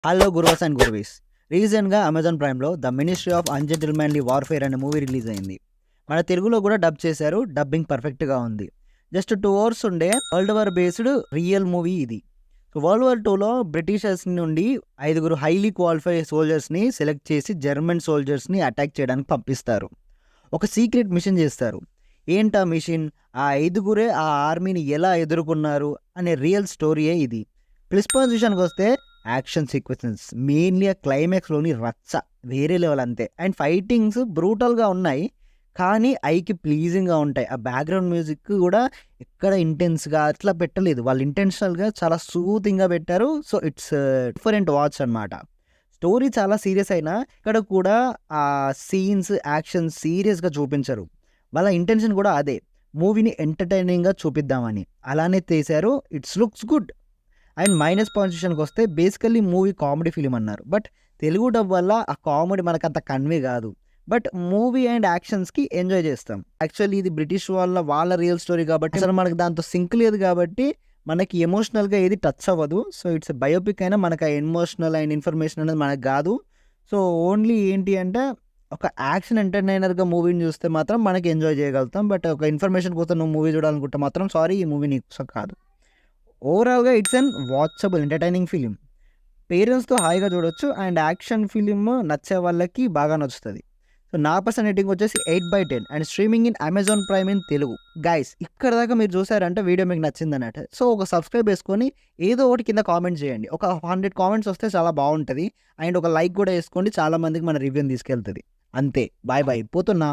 Hello గురువాస్ and గురువీస్. రీసెంట్‌గా Amazon ప్రైమ్‌లో 'the ministry of ungentlemanly warfare' అనే మూవీ రిలీజ్ అయింది. మన తెలుగులో కూడా డబ్ చేశారు. డబ్బింగ్ పర్ఫెక్ట్‌గా ఉంది. జస్ట్ 2 అవర్స్ ఉండే world war based real movie ఇది. సో వరల్డ్ వార్ 2లో బ్రిటిషర్స్ నుండి 5 హైలీ క్వాలిఫైడ్ సోల్జర్స్‌ని సెలెక్ట్ చేసి జర్మన్ సోల్జర్స్‌ని అటాక్ చేయడానికి పంపిస్తారు. ఒక సీక్రెట్ మిషన్ చేస్తారు. ఏంటా మిషన్? ఆ 5 ఆ ఆర్మీని ఎలా ఎదుర్కొన్నారు అనే రియల్ స్టోరీయే ఇది. ప్లస్ పాయింట్స్ విషయానికొస్తే యాక్షన్ సీక్వెన్సెస్ మెయిన్లీ ఆ క్లైమాక్స్‌లోని రచ్చ వేరే లెవెల్ అంతే. అండ్ ఫైటింగ్స్ బ్రూటల్‌గా ఉన్నాయి. కానీ ఐకి ప్లీజింగ్‌గా ఉంటాయి. ఆ బ్యాక్‌గ్రౌండ్ మ్యూజిక్ కూడా ఎక్కడ ఇంటెన్స్‌గా అట్లా పెట్టలేదు. వాళ్ళు ఇంటెన్షనల్‌గా చాలా సూతింగ్‌గా పెట్టారు. సో ఇట్స్ డిఫరెంట్ వాచ్ అనమాట. స్టోరీ చాలా సీరియస్ అయినా ఇక్కడ కూడా ఆ సీన్స్, యాక్షన్ సీరియస్‌గా చూపించరు. వాళ్ళ ఇంటెన్షన్ కూడా అదే. మూవీని ఎంటర్‌టైనింగ్‌గా చూపిద్దామని. అలానే తీశారు. It's looks good. And minus points విషయానికొస్తే బేసికల్లీ మూవీ కామెడీ ఫిల్మ్ అన్నారు. బట్ తెలుగు డబ్ వల్ల ఆ కామెడీ మనకంత కన్వే కాదు. బట్ మూవీ అండ్ యాక్షన్స్‌కి ఎంజాయ్ చేస్తాం. యాక్చువల్లీ ఇది బ్రిటిష్ వాళ్ళ రియల్ స్టోరీ కాబట్టి అసలు మనకు దాంతో సింక్ లేదు కాబట్టి మనకి ఎమోషనల్‌గా ఏది టచ్ అవ్వదు. సో ఇట్స్ బయోపిక్ అయినా మనకు ఆ ఎమోషనల్ అండ్ ఇన్ఫర్మేషన్ అనేది మనకు కాదు. సో ఓన్లీ ఏంటి అంటే ఒక యాక్షన్ ఎంటర్‌టైనర్‌గా మూవీని చూస్తే మాత్రం మనకి ఎంజాయ్ చేయగలుగుతాం. బట్ ఒక ఇన్ఫర్మేషన్ కోసం నువ్వు మూవీ చూడాలనుకుంటే మాత్రం సారీ ఈ మూవీ నీకోసం కాదు. ఓవరాల్‌గా it's an watchable entertaining film. పేరెంట్స్‌తో హాయిగా చూడొచ్చు. అండ్ యాక్షన్ ఫిల్మ్ నచ్చే వాళ్ళకి బాగా నచ్చుతది. సో నా పర్సనల్ రేటింగ్ వచ్చేసి 8/10 and streaming in Amazon prime in Telugu. Guys ఇక్కడ దాకా మీరు చూసారంటే వీడియో మీకు నచ్చిందన్నట్టు. సో ఒక సబ్స్క్రైబ్ చేసుకొని ఏదో ఒకటి కింద కామెంట్ చేయండి. ఒక 100 కామెంట్స్ వస్తే చాలా బావుంటది. అండ్ ఒక లైక్ కూడా ఏసుకోండి. చాలా మందికి మన రివ్యూని తీసుకెళ్తది. అంతే. Bye bye. పోతున్నా.